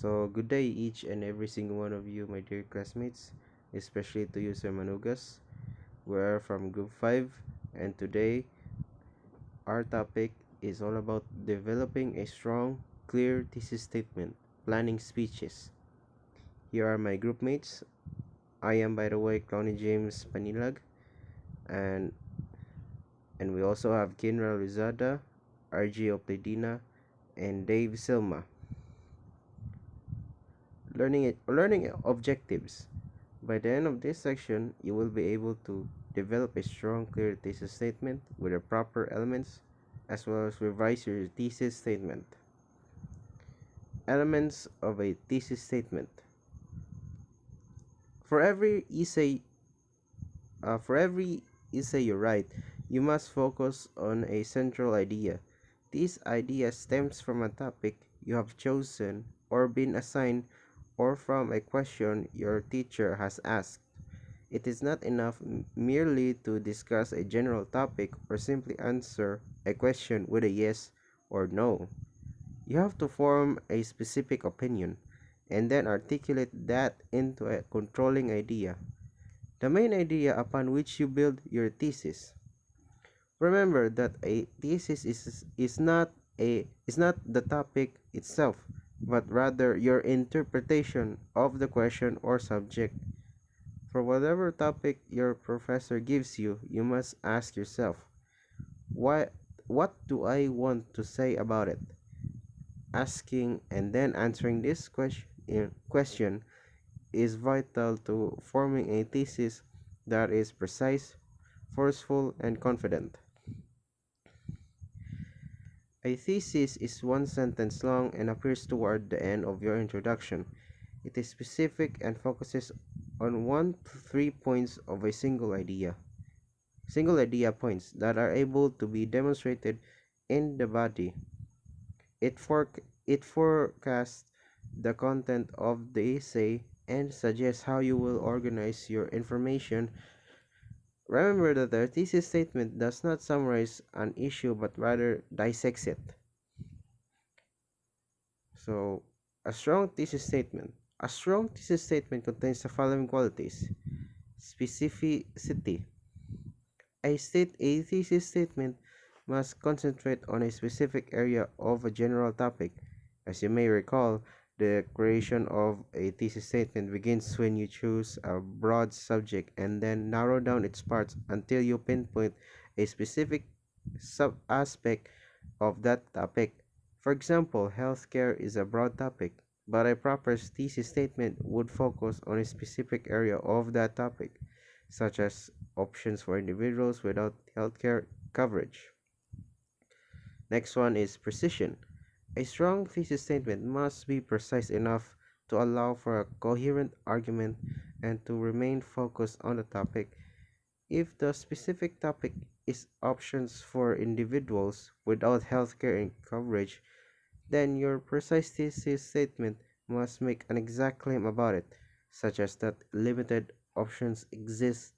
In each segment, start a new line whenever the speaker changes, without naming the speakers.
So, good day each and every single one of you, my dear classmates, especially to you, Sir Manugas. We're from Group 5, and today our topic is all about developing a strong, clear thesis statement, planning speeches. Here are my group mates. I am, by the way, Cloney James Panilag, and we also have Kenryle Rizada, RG Opledina, and Dave Selma. Learning objectives. By the end of this section, you will be able to develop a strong, clear thesis statement with the proper elements, as well as revise your thesis statement. Elements of a thesis statement. For every essay, you write, you must focus on a central idea. This idea stems from a topic you have chosen or been assigned, or from a question your teacher has asked. It is not enough merely to discuss a general topic or simply answer a question with a yes or no. You have to form a specific opinion and then articulate that into a controlling idea, the main idea upon which you build your thesis. Remember that a thesis is not the topic itself, but rather your interpretation of the question or subject. For whatever topic your professor gives you, you must ask yourself, what do I want to say about it? Asking and then answering this question is vital to forming a thesis that is precise, forceful, and confident. A thesis is one sentence long and appears toward the end of your introduction. It is specific and focuses on 1 to 3 points of a single idea points that are able to be demonstrated in the body. It forecasts the content of the essay and suggests how you will organize your information. Remember that the thesis statement does not summarize an issue but rather dissects it. So, a strong thesis statement. A strong thesis statement contains the following qualities: specificity. A thesis statement must concentrate on a specific area of a general topic. As you may recall, the creation of a thesis statement begins when you choose a broad subject and then narrow down its parts until you pinpoint a specific sub-aspect of that topic. For example, healthcare is a broad topic, but a proper thesis statement would focus on a specific area of that topic, such as options for individuals without healthcare coverage. Next one is precision. A strong thesis statement must be precise enough to allow for a coherent argument and to remain focused on the topic. If the specific topic is options for individuals without healthcare coverage, then your precise thesis statement must make an exact claim about it, such as that limited options exist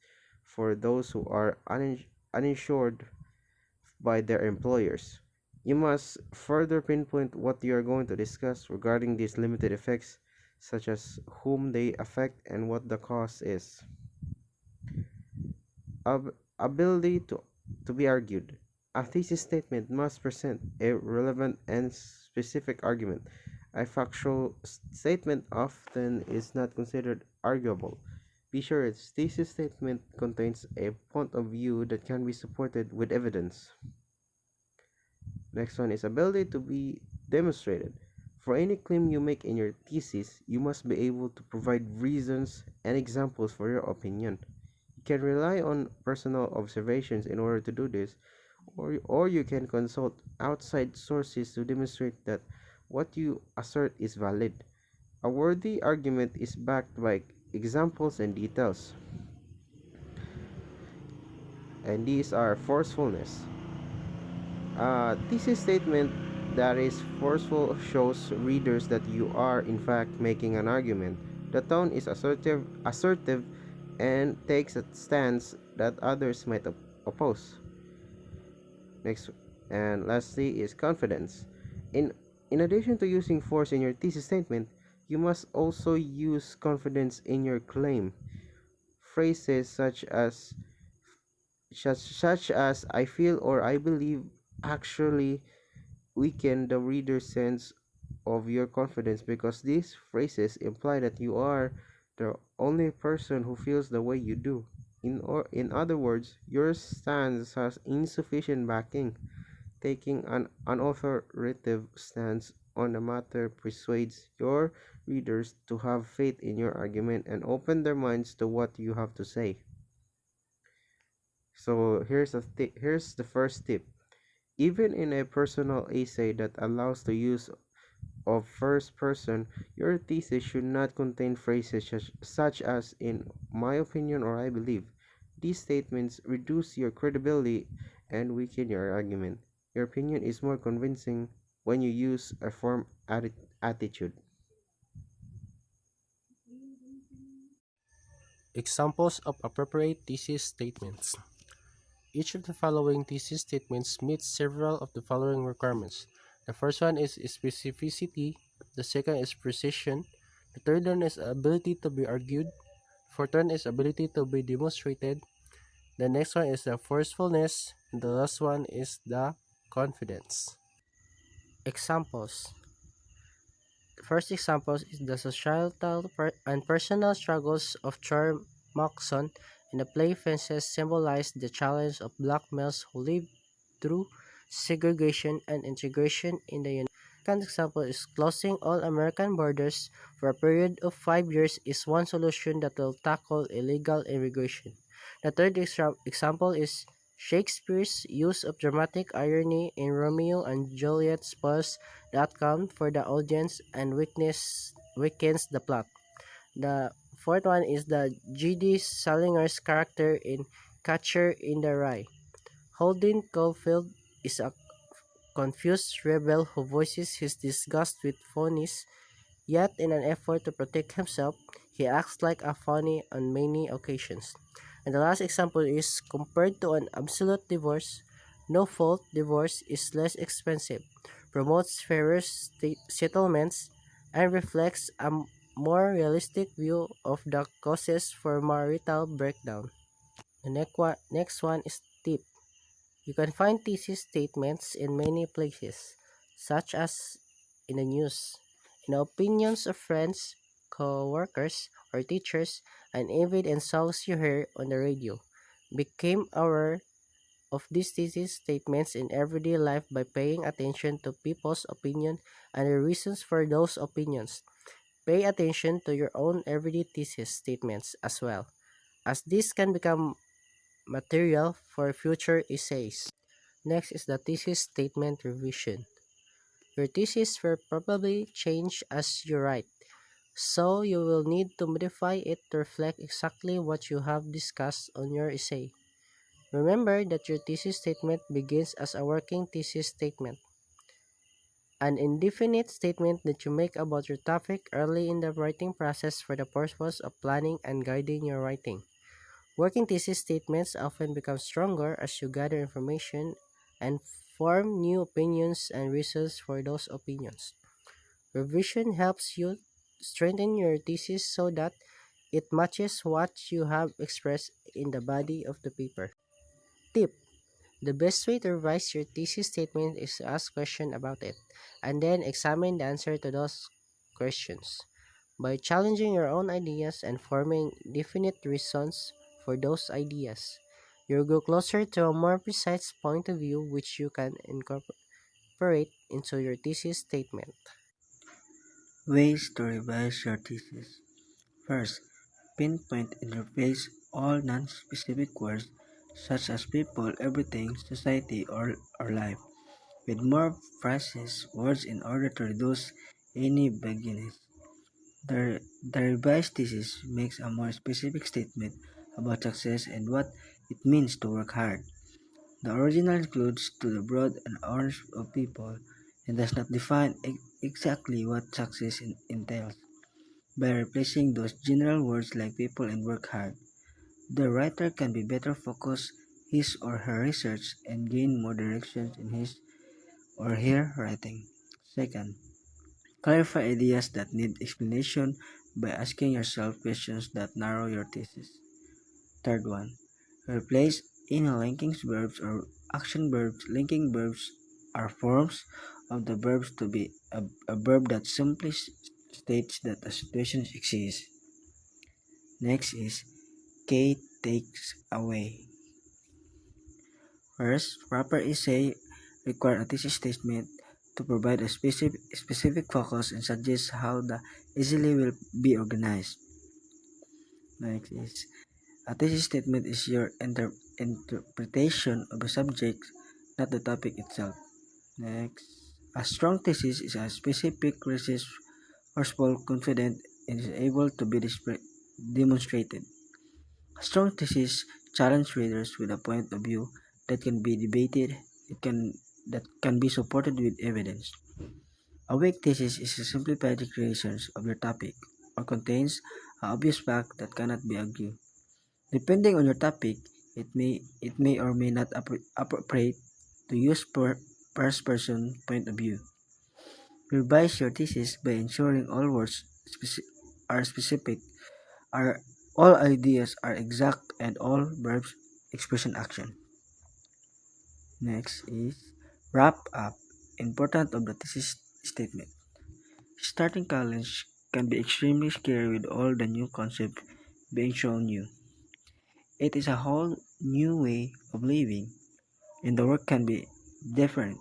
for those who are uninsured by their employers. You must further pinpoint what you are going to discuss regarding these limited effects, such as whom they affect and what the cause is. Ability to be argued. A thesis statement must present a relevant and specific argument. A factual statement often is not considered arguable. Be sure its thesis statement contains a point of view that can be supported with evidence. Next one is ability to be demonstrated. For any claim you make in your thesis, you must be able to provide reasons and examples for your opinion. You can rely on personal observations in order to do this, or you can consult outside sources to demonstrate that what you assert is valid. A worthy argument is backed by examples and details. And these are forcefulness. A thesis statement that is forceful shows readers that you are in fact making an argument. The tone is assertive and takes a stance that others might oppose. Next and lastly is confidence. In addition to using force in your thesis statement, You must also use confidence in your claim. Phrases such as I feel or I believe actually weaken the reader's sense of your confidence because these phrases imply that you are the only person who feels the way you do. In other words, your stance has insufficient backing. Taking an unauthoritative stance on a matter persuades your readers to have faith in your argument and open their minds to what you have to say. So here's the first tip. Even in a personal essay that allows the use of first person, your thesis should not contain phrases such as in my opinion or I believe. These statements reduce your credibility and weaken your argument. Your opinion is more convincing when you use a firm attitude.
Examples of appropriate thesis statements. Each of the following thesis statements meets several of the following requirements. The first one is specificity, the second is precision, the third one is ability to be argued, fourth one is ability to be demonstrated, the next one is the forcefulness, and the last one is the confidence. Examples. The first example is the societal and personal struggles of Chor Moxon in the play Fences symbolize the challenge of black males who live through segregation and integration in the United States. Second example is closing all American borders for a period of 5 years is one solution that will tackle illegal immigration. The third example is Shakespeare's use of dramatic irony in Romeo and Juliet spoils the outcome for the audience and weakens the plot. The fourth one is the G.D. Salinger's character in Catcher in the Rye. Holden Caulfield is a confused rebel who voices his disgust with phonies, yet in an effort to protect himself, he acts like a phony on many occasions. And the last example is compared to an absolute divorce, no fault divorce is less expensive, promotes fairer settlements, and reflects a more realistic view of the causes for marital breakdown. The next one is tip. You can find thesis statements in many places, such as in the news, in the opinions of friends, co-workers, or teachers, and even in songs you hear on the radio. Become aware of these thesis statements in everyday life by paying attention to people's opinion and the reasons for those opinions. Pay attention to your own everyday thesis statements as well, as this can become material for future essays. Next is the thesis statement revision. Your thesis will probably change as you write, so you will need to modify it to reflect exactly what you have discussed on your essay. Remember that your thesis statement begins as a working thesis statement, an indefinite statement that you make about your topic early in the writing process for the purpose of planning and guiding your writing. Working thesis statements often become stronger as you gather information and form new opinions and reasons for those opinions. Revision helps you strengthen your thesis so that it matches what you have expressed in the body of the paper. Tip: the best way to revise your thesis statement is to ask questions about it, and then examine the answer to those questions. By challenging your own ideas and forming definite reasons for those ideas, you'll go closer to a more precise point of view which you can incorporate into your thesis statement.
Ways to revise your thesis. First, pinpoint and replace all non-specific words such as people, everything, society, or life with more precise words in order to reduce any vagueness. The revised thesis makes a more specific statement about success and what it means to work hard. The original includes to the broad and orange of people and does not define exactly what success entails. By replacing those general words like people and work hard, the writer can be better focus his or her research and gain more direction in his or her writing. Second, Clarify ideas that need explanation by asking yourself questions that narrow your thesis. Third one, replace any linking verbs or action verbs. Linking verbs are forms of the verbs to be a verb that simply states that a situation exists. Next is K takes away. First, proper essay require a thesis statement to provide a specific focus and suggest how the essay will be organized. Next is a thesis statement is your interpretation of the subject, not the topic itself. Next, a strong thesis is a specific, resourceful, confident, and is able to be demonstrated. A strong thesis challenges readers with a point of view that can be debated, it can that can be supported with evidence. A weak thesis is a simplified recreation of your topic or contains an obvious fact that cannot be argued. Depending on your topic, it may or may not appropriate to use first person point of view. Revise your thesis by ensuring all words are specific, are all ideas are exact, and all verbs expression action. Next is wrap up. Important of the thesis statement. Starting college can be extremely scary with all the new concepts being shown you. It is a whole new way of living, and the work can be different.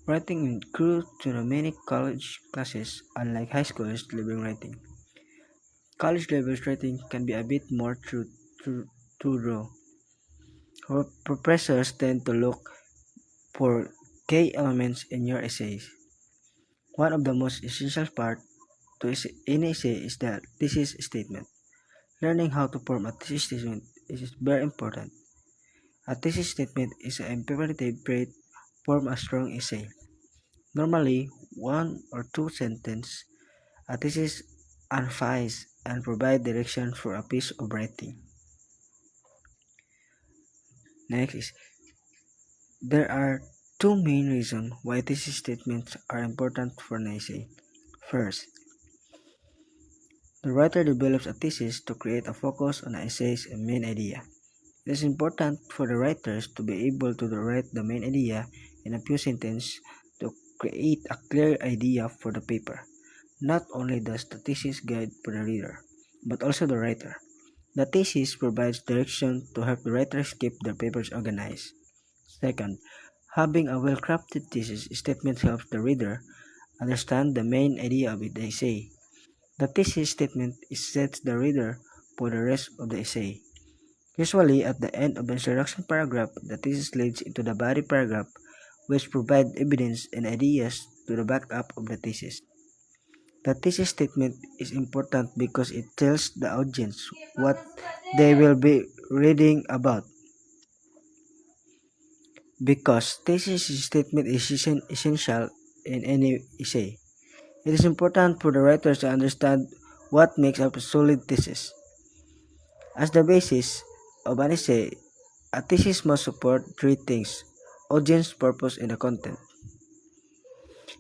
Writing is crucial to the many college classes, unlike high schoolers level writing. College level writing can be a bit more true raw. Professors tend to look for key elements in your essays. One of the most essential parts to any essay is the thesis statement. Learning how to form a thesis statement is very important. A thesis statement is an imperative trait form a strong essay. Normally, one or two sentences. A thesis advise and provide direction for a piece of writing. Next is there are two main reasons why thesis statements are important for an essay. First, the writer develops a thesis to create a focus on an essay's main idea. It is important for the writers to be able to write the main idea in a few sentences to create a clear idea for the paper. Not only does the thesis guide for the reader, but also the writer. The thesis provides direction to help the writers keep their papers organized. Second, having a well-crafted thesis statement helps the reader understand the main idea of the essay. The thesis statement sets the reader for the rest of the essay. Usually, at the end of the introduction paragraph, the thesis leads into the body paragraph, which provide evidence and ideas to the backup of the thesis. The thesis statement is important because it tells the audience what they will be reading about. Because thesis statement is essential in any essay, it is important for the writers to understand what makes up a solid thesis. As the basis of an essay, a thesis must support three things: audience, purpose, and the content.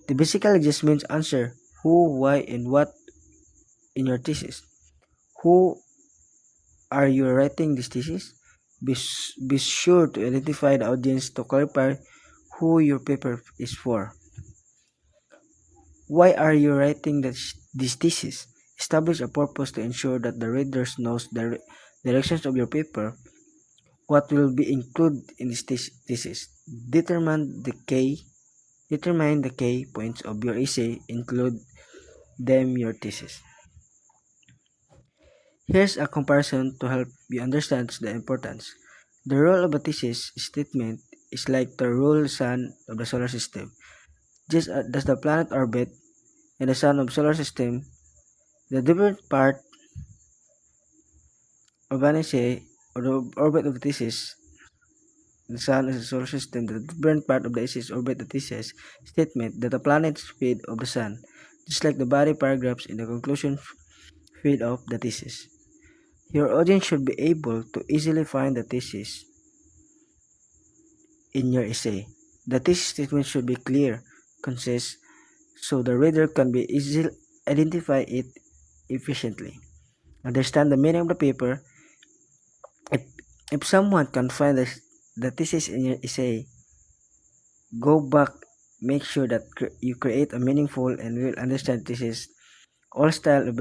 The basically just means answer who, why, and what in your thesis. Who are you writing this thesis? Be sure to identify the audience to clarify who your paper is for. Why are you writing this thesis? Establish a purpose to ensure that the readers knows the directions of your paper, what will be included in this thesis. Determine the key points of your essay, include them your thesis. Here's a comparison to help you understand the importance. The role of a thesis statement is like the role sun of the solar system. Just as the planet orbit and the sun of solar system, the different part of an essay or the orbit of the thesis, the sun is the solar system, the different part of the essay orbit the thesis statement that the planets feed of the sun, just like the body paragraphs in the conclusion feed of the thesis. Your audience should be able to easily find the thesis in your essay. The thesis statement should be clear, concise, so the reader can be easily identify it efficiently. Understand the meaning of the paper. If, if someone can find the thesis in your essay, go back, make sure that you create a meaningful and will understand thesis. All style of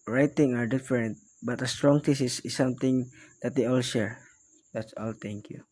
writing are different, but a strong thesis is something that they all share. That's all. Thank you.